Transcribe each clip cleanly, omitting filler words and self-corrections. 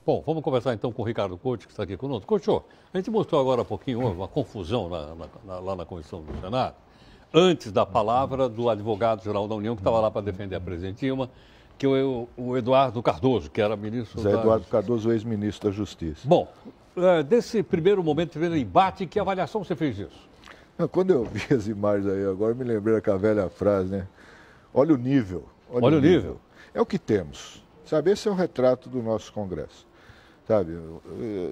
Bom, vamos conversar então com o Ricardo Couto, que está aqui conosco. Couto, a gente mostrou agora há pouquinho uma confusão lá na Comissão do Senado, antes da palavra do advogado-geral da União, que estava lá para defender a presidente Dilma, que é o Eduardo Cardoso, que era ministro Zé Eduardo Cardoso, ex-ministro da Justiça. Bom, desse primeiro momento, primeiro embate, que avaliação você fez disso? Quando eu vi as imagens aí, agora me lembrei daquela velha frase, né? Olha o nível. Olha o nível. É o que temos, sabe? Esse é o retrato do nosso Congresso. Sabe,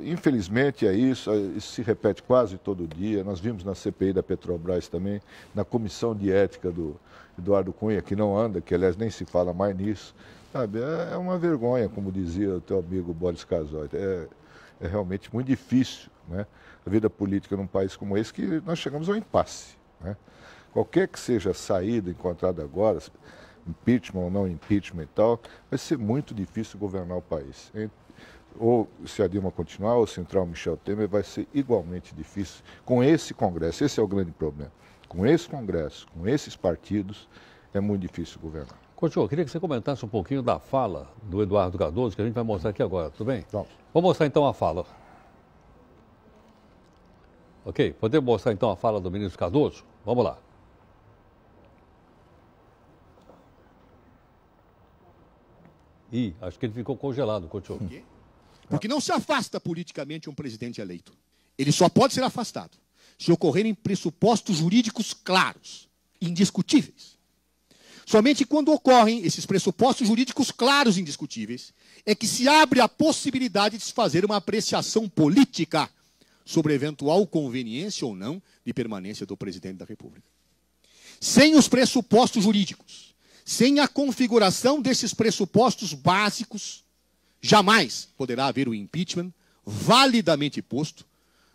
infelizmente é isso se repete quase todo dia. Nós vimos na CPI da Petrobras também, na comissão de ética do Eduardo Cunha, que não anda, que aliás nem se fala mais nisso. Sabe, é uma vergonha, como dizia o teu amigo Boris Casoy. É realmente muito difícil, né? A vida política num país como esse, que nós chegamos ao impasse, né? Qualquer que seja a saída encontrada agora, impeachment ou não impeachment e tal, vai ser muito difícil governar o país. Ou se a Dilma continuar, ou se entrar o Michel Temer, vai ser igualmente difícil com esse Congresso. Esse é o grande problema. Com esse Congresso, com esses partidos, é muito difícil governar. Couto, eu queria que você comentasse um pouquinho da fala do Eduardo Cardoso, que a gente vai mostrar aqui agora, tudo bem? Vamos. Vamos mostrar então a fala. Ok, podemos mostrar então a fala do ministro Cardoso? Vamos lá. Acho que ele ficou congelado, Couto. Por quê? Porque não se afasta politicamente um presidente eleito. Ele só pode ser afastado se ocorrerem pressupostos jurídicos claros, indiscutíveis. Somente quando ocorrem esses pressupostos jurídicos claros e indiscutíveis é que se abre a possibilidade de se fazer uma apreciação política sobre eventual conveniência ou não de permanência do presidente da República. Sem os pressupostos jurídicos, sem a configuração desses pressupostos básicos, jamais poderá haver o impeachment validamente posto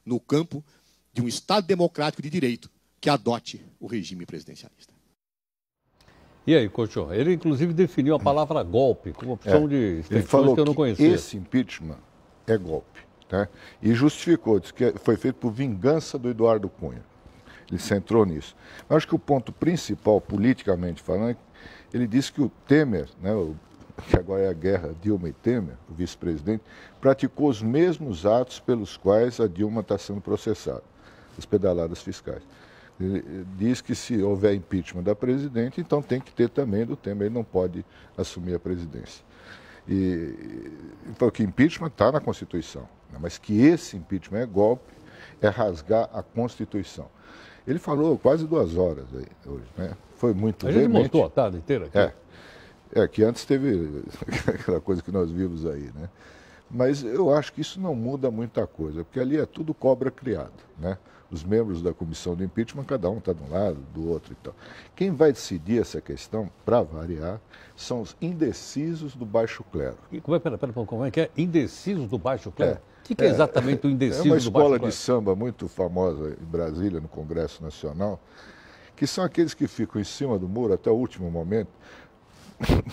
no campo de um Estado democrático de direito que adote o regime presidencialista. E aí, Couto? Ele, inclusive, definiu a palavra golpe como opção de ele falou que eu não conhecia. Esse impeachment é golpe, né? E justificou, disse que foi feito por vingança do Eduardo Cunha. Ele centrou nisso. Eu acho que o ponto principal, politicamente falando, ele disse que o Temer, né, que agora é a guerra Dilma e Temer, o vice-presidente, praticou os mesmos atos pelos quais a Dilma está sendo processada, as pedaladas fiscais. Ele diz que se houver impeachment da presidente, então tem que ter também do Temer, ele não pode assumir a presidência. E falou que impeachment está na Constituição, né, mas que esse impeachment é golpe, é rasgar a Constituição. Ele falou quase 2 horas aí, hoje, né? Foi muito veemente. A gente montou a tarde inteira aqui. Que antes teve aquela coisa que nós vimos aí, né? Mas eu acho que isso não muda muita coisa, porque ali é tudo cobra criada, né? Os membros da comissão do impeachment, cada um está de um lado, do outro e tal. Quem vai decidir essa questão, para variar, são os indecisos do baixo clero. Como é que é? Indecisos do baixo clero? O que é exatamente o indeciso do baixo clero? É uma escola de samba muito famosa em Brasília, no Congresso Nacional, que são aqueles que ficam em cima do muro até o último momento,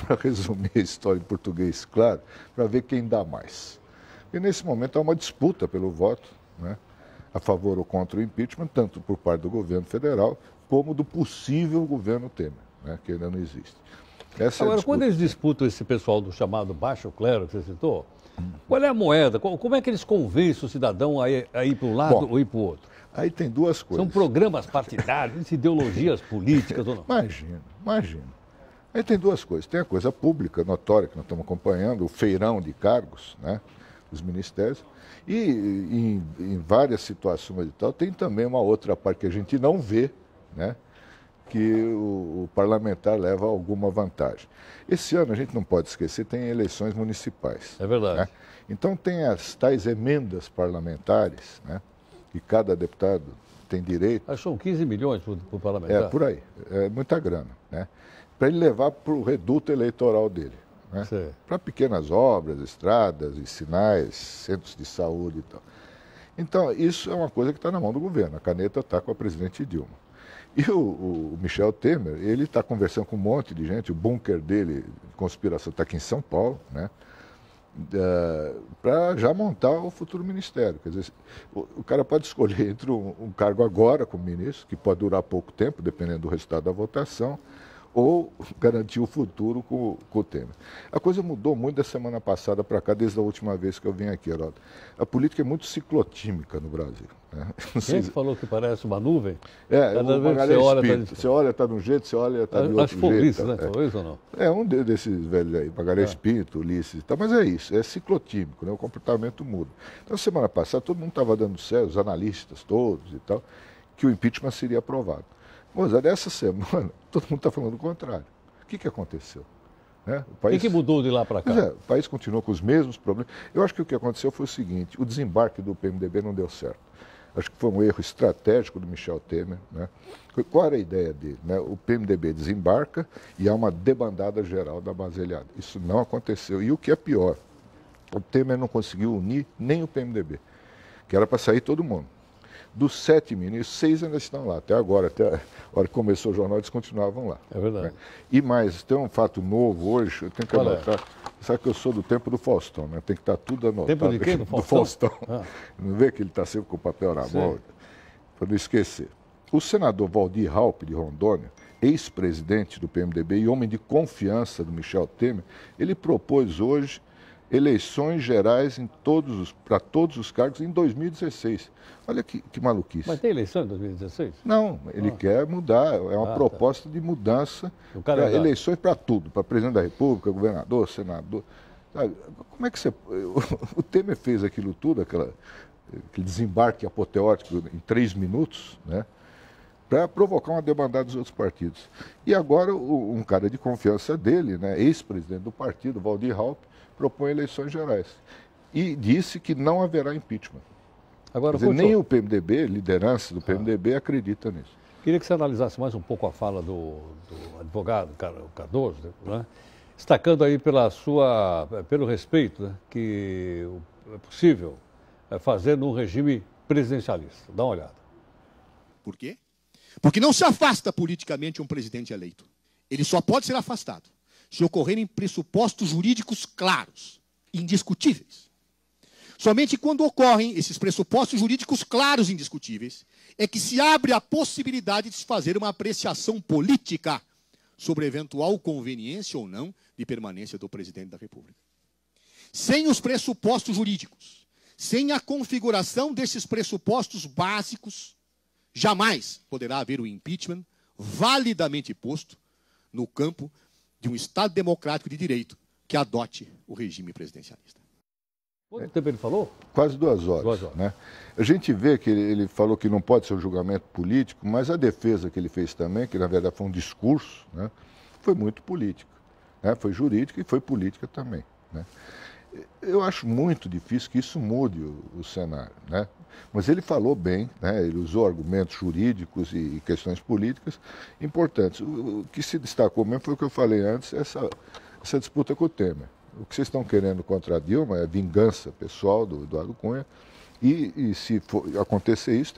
para resumir a história em português, claro, para ver quem dá mais. E nesse momento há uma disputa pelo voto, né, a favor ou contra o impeachment, tanto por parte do governo federal, como do possível governo Temer, né, que ainda não existe. Agora, quando eles disputam esse pessoal do chamado baixo clero que você citou, qual é a moeda? Como é que eles convencem o cidadão a ir para um lado ou ir para o outro? Aí tem duas coisas. São programas partidários, ideologias políticas ou não? Imagina. Aí tem duas coisas. Tem a coisa pública, notória, que nós estamos acompanhando, o feirão de cargos, né, dos ministérios. E em várias situações e tal, tem também uma outra parte que a gente não vê, né, que o parlamentar leva alguma vantagem. Esse ano, a gente não pode esquecer, tem eleições municipais. É verdade. Né? Então tem as tais emendas parlamentares, né, que cada deputado tem direito. Achou 15 milhões para o parlamentar? É, por aí. É muita grana, né? Para ele levar para o reduto eleitoral dele, né? Para pequenas obras, estradas e sinais, centros de saúde e tal. Então, isso é uma coisa que está na mão do governo. A caneta está com a presidente Dilma. E o Michel Temer, ele está conversando com um monte de gente, o bunker dele, de conspiração, está aqui em São Paulo, né? Para já montar o futuro ministério. Quer dizer, o cara pode escolher entre um cargo agora como ministro, que pode durar pouco tempo, dependendo do resultado da votação, ou garantir o futuro com o Temer. A coisa mudou muito da semana passada para cá, desde a última vez que eu vim aqui, Heródoto. A política é muito ciclotímica no Brasil. Né? Quem falou que parece uma nuvem? O Magalhães Pinto. Você olha, está de um jeito, você olha, está de outro jeito. Acho que foi Ulisses, né? Foi isso ou não? É um desses velhos aí, Magalhães Pinto, Ulisses e tal, mas é isso, é ciclotímico, né? O comportamento muda. Então, semana passada, todo mundo estava dando certo, os analistas todos e tal, que o impeachment seria aprovado. Mas dessa semana, todo mundo está falando o contrário. O que aconteceu? Né? O que mudou de lá para cá? O país continuou com os mesmos problemas. Eu acho que o que aconteceu foi o seguinte, o desembarque do PMDB não deu certo. Acho que foi um erro estratégico do Michel Temer. Né? Qual era a ideia dele? Né? O PMDB desembarca e há uma debandada geral da base aliada. Isso não aconteceu. E o que é pior, o Temer não conseguiu unir nem o PMDB, que era para sair todo mundo. Dos 7 ministros, 6 ainda estão lá. Até agora, até a hora que começou o jornal, eles continuavam lá. É verdade. Né? E mais, tem um fato novo hoje, eu tenho que anotar. Sabe que eu sou do tempo do Faustão, né? Tem que estar tudo anotado. Tempo de quem? Do Faustão? Não vê que ele está sempre com o papel na mão? Para não esquecer. O senador Waldir Raupp, de Rondônia, ex-presidente do PMDB e homem de confiança do Michel Temer, ele propôs hoje eleições gerais para todos os cargos em 2016. Olha que maluquice. Mas tem eleição em 2016? Não, ele quer mudar, é uma proposta de mudança, eleições para tudo, para presidente da República, governador, senador. Sabe? Como é que você... O Temer fez aquilo tudo, aquele desembarque apoteótico em 3 minutos, né? Para provocar uma debandada dos outros partidos. E agora um cara de confiança dele, né, ex-presidente do partido, Waldir Raupp, propõe eleições gerais. E disse que não haverá impeachment. Agora, quer dizer, nem o PMDB, liderança do PMDB, acredita nisso. Queria que você analisasse mais um pouco a fala do advogado Cardoso, né? Destacando aí pelo respeito, né, que é possível fazer num regime presidencialista. Dá uma olhada. Por quê? Porque não se afasta politicamente um presidente eleito. Ele só pode ser afastado se ocorrerem pressupostos jurídicos claros, indiscutíveis. Somente quando ocorrem esses pressupostos jurídicos claros e indiscutíveis é que se abre a possibilidade de se fazer uma apreciação política sobre eventual conveniência ou não de permanência do presidente da República. Sem os pressupostos jurídicos, sem a configuração desses pressupostos básicos, jamais poderá haver o impeachment validamente posto no campo de um Estado democrático de direito que adote o regime presidencialista. Quanto tempo ele falou? Quase 2 horas. 2 horas. Né? A gente vê que ele falou que não pode ser um julgamento político, mas a defesa que ele fez também, que na verdade foi um discurso, né, foi muito política. Né? Foi jurídica e foi política também. Né? Eu acho muito difícil que isso mude o cenário, né? Mas ele falou bem, né? Ele usou argumentos jurídicos e questões políticas importantes. O que se destacou mesmo foi o que eu falei antes, essa disputa com o Temer. O que vocês estão querendo contra a Dilma é vingança pessoal do Eduardo Cunha e se for acontecer isso,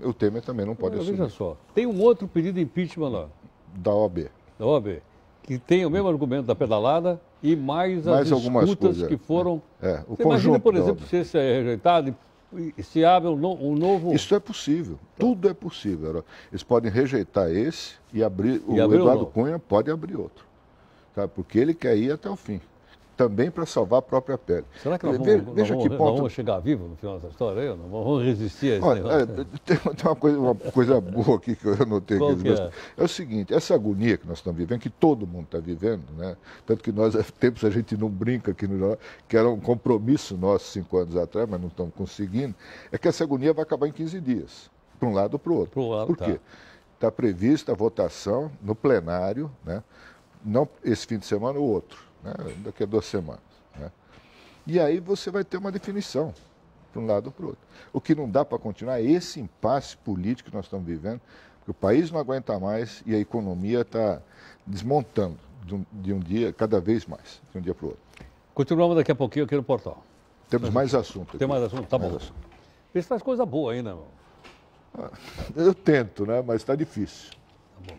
o Temer também não pode assumir. Veja só, tem um outro pedido de impeachment lá. Da OAB. Da OAB, que tem o mesmo argumento da pedalada e mais as disputas que foram... Você imagina, por exemplo, se esse é rejeitado e se abre um novo... Isso é possível, tudo é possível. Eles podem rejeitar esse e abrir... O Eduardo Cunha pode abrir outro, tá? Porque ele quer ir até o fim. Também para salvar a própria pele. Será que nós vamos chegar vivo no final dessa história aí? Não vamos resistir a esse negócio? Tem uma coisa boa aqui que eu notei aqui. É o seguinte, essa agonia que nós estamos vivendo, que todo mundo está vivendo, né? Tanto que nós, há tempos, a gente não brinca aqui no jornal, que era um compromisso nosso 5 anos atrás, mas não estamos conseguindo, é que essa agonia vai acabar em 15 dias, para um lado ou para o outro. Por quê? Está prevista a votação no plenário, né? Não esse fim de semana, o outro. Né, daqui a 2 semanas. Né? E aí você vai ter uma definição, para um lado ou para o outro. O que não dá para continuar é esse impasse político que nós estamos vivendo, porque o país não aguenta mais e a economia está desmontando de um dia, cada vez mais, de um dia para o outro. Continuamos daqui a pouquinho aqui no portal. Temos mais assunto. Tem mais assunto? Tá bom. Vê se faz coisa boa aí, né, meu? Eu tento, né? Mas está difícil. Tá bom.